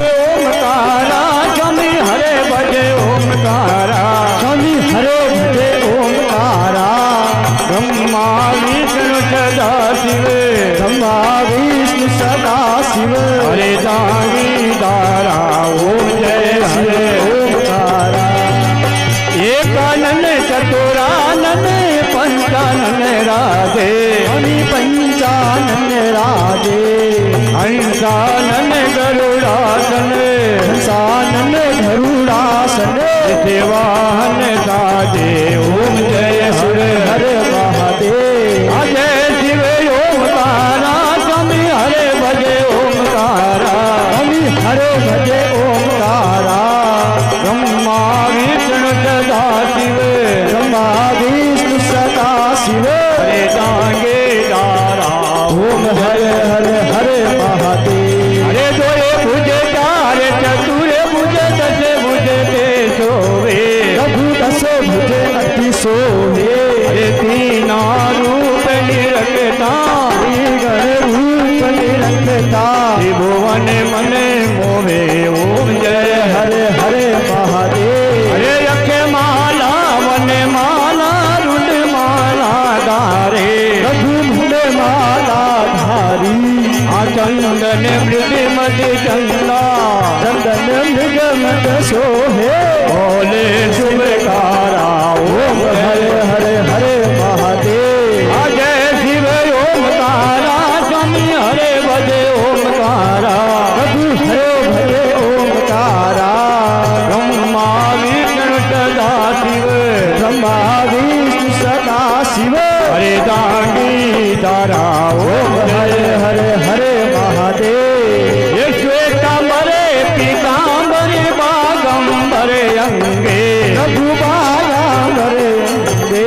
ओमकारा स्वामी हरे भजे ओमकारा स्वामी हरे भजे ओमकारा ब्रह्मा विष्णु सदा शिव ब्रह्मा विष्णु सदा शिव हरे जागी दारा ओम जय हरे ओमकारा एकानन चतुरानन पंचानन राधे स्वामी पंचानन राधे हंसानन गरुड़ासन हंसानन गरुड़ासन देवाहन साधे ओम जय हरे हरे महादेव अजय शिव ओमकारा स्वामी हरे भजे ओमकारा स्वामी हरे भजे ओमकारा ब्रह्मा विष्णु सदा शिव ब्रह्मा विष्णु सदा शिव हरे जागे दारा ओम हरे हरे हरे महादेव हरे दोए भुजे चार चतुरे भुजे दसे भुजे ते सोवे प्रभु दस भुजे अति सोहे हरे तीना रूप निरखता गण रूप निरंजता त्रिभुवन मन मोहे ओम जय हरे हरे महादेव हरे अखे माला वन माला रुंड माला धारे प्रभु मुंड माला धारी चंदन मृद मद चंदा चंदन मृग मद सोहे बोले शुभकारा ओम हरे हरे हरे महादेव अजय शिव ओमकारा स्वामी हरे भजे ओमकारा प्रभु हरे भजे ओमकारा ब्रह्मा विष्णु सदा शिव ब्रह्मा विष्णु सदा शिव हरे दांगी दारा ओम हरे हरे हरे महादेव ये श्वेतांबरे पीतांबरे बागंबरे अंगे प्रभु बायामरे अंगे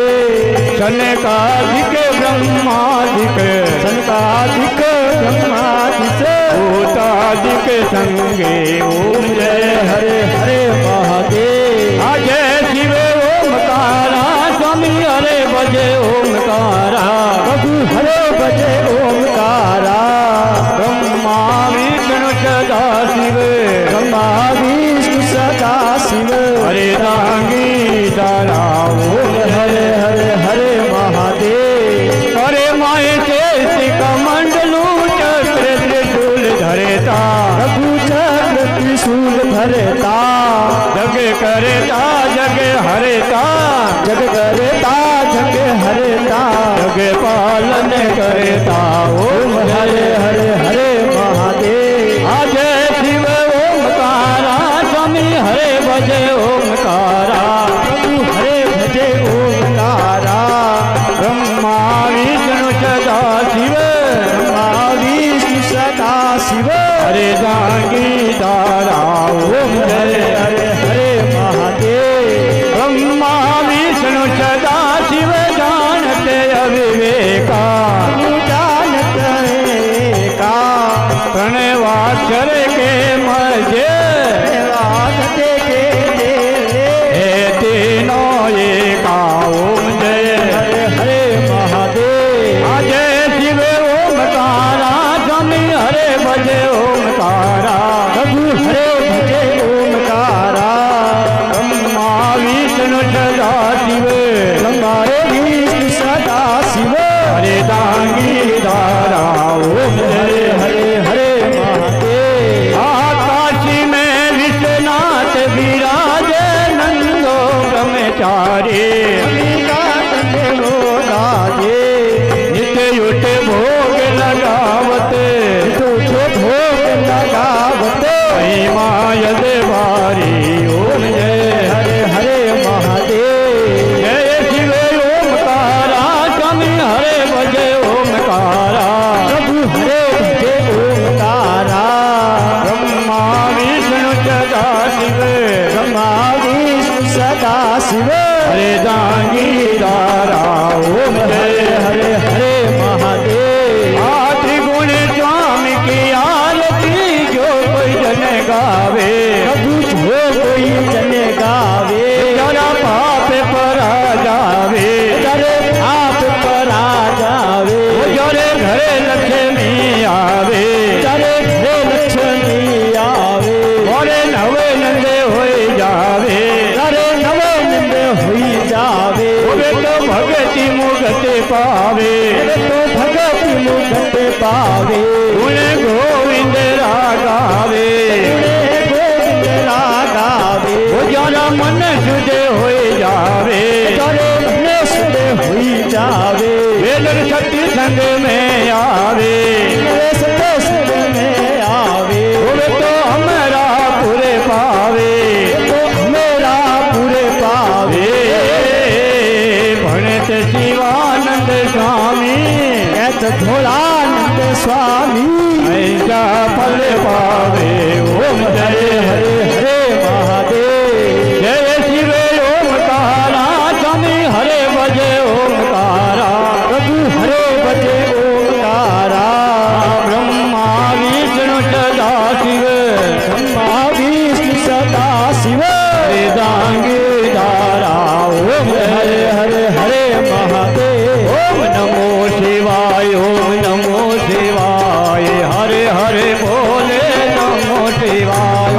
शनकादिक ब्रह्मादिक संतादिक ब्रह्मादिक भूतादिक संगे ओम जय हरे हरे महादेव अजय शिव ओमकारा स्वामी हरे भजे ओमकारा प्रभु हरे भजे ओमकारा ब्रह्मा विष्णु सदा शिव ब्रह्मा विष्णु सदा शिव हरे दांगी दारा ओम हरे हरे हरे महादेव हरे माए से कमंडलू चक्र त्रिशूल धरेता प्रभु चक्र त्रिशूल धरता जग करेता जग हरेता जग करेता जग हरेता जग पालन करेता ओम हरे हरे हरे महादेव अजय शिव ओमकारा स्वामी हरे भजे ओमकारा प्रभु हरे भजे ओमकारा ब्रह्मा विष्णु सदा शिव ब्रह्मा विष्णु सदा शिव हरे जांगी दारा ओम हरे जय हरे हरे महादेव ब्रह्मा विष्णु सदा शिव जानते अविवेका जानत का प्रणवाक्षर के मजे वादते के हे तीनों एका ओम जय हरे हरे महादेव अजय शिव ओमकारा स्वामी हरे भजे ओमकारा प्रभु हरे भजे ओमकारा ब्रह्मा विष्णु सदा शिव ब्रह्मा विष्णु सदा शिव हरे दांगी दारा ओम हरे जय हरे हरे महादेव आकाशी में विश्वनाथ विराजे नंदो ब्रह्मचारी नित्य युट भोग लगावत भोग लगावत महिमा यद भारी ओम जय हरे हरे महादेव जय शिव ओमकारा स्वामी हरे भजे ओमकारा प्रभु हरे भजे ओमकारा ब्रह्मा विष्णु सदा शिव ब्रह्मा विष्णु सदा शिव हरे दांगी दारा ओम हरे जय हरे हरे महादेव त्रिगुण स्वामी की आरती जो कोई जन गावे प्रभु जो कोई जन गावे जरा पाप पर आ जावे जरे आप पर आ जावे जरे घरे लक्ष्मी आवे जरे घरे लक्ष्मी आवे संग में आवे नरेश के संग में आवे वे तो हमारा पूरे पावे तो मेरा पूरे पावे भणत शिवानंद स्वामी कहत भोलानंद स्वामी ऐसा फल पावे ओम जय हरे हरे महादेव जय शिव ओमकारा स्वामी हरे भजे ओमकारा प्रभु हरे भजे ओंकारा ब्रह्मा विष्णु सदा शिव ब्रह्मा विष्णु सदा शिव वेदांगी धारा ओम हरे हरे हरे महादेव ओम नमो शिवाय ओम नमो शिवाय हरे हरे बोले नमो शिवाय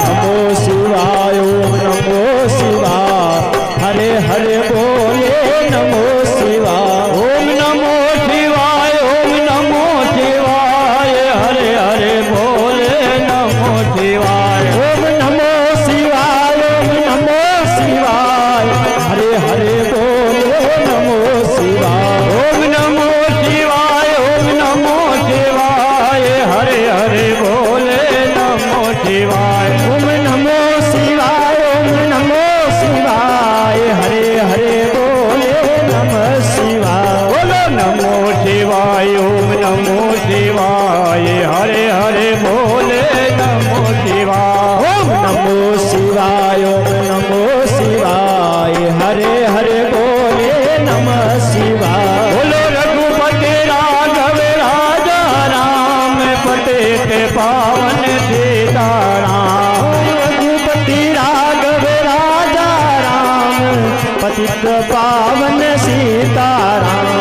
नमो शिवाय ओम नमो शिवाय हरे हरे बोले नमो शिवाय ओम नमो शिवाय ओम नमो शिवाय हरे हरे बोले नमो शिवाय ओम नमो शिवाय ओम नमो शिवाय हरे हरे बोले नमो शिवाय ओम नमो शिवाय ओम नमो शिवाय हरे हरे बोले नमो शिवाय ओम नमो शिवाय ओम नमो शिवाय हरे हरे बोले नमः शिवाय बोलो नमो शिवाय ओम नमो शिवाय हरे हरे बोले नमो शिवाय ओम नमो शिवाय ओम नमो शिवाय हरे हरे बोले नमः शिवाय बोलो रघुपति राघव राजा राम पटेत पावन सीताराम रघुपति राघव राजा राम पतित पावन सीताराम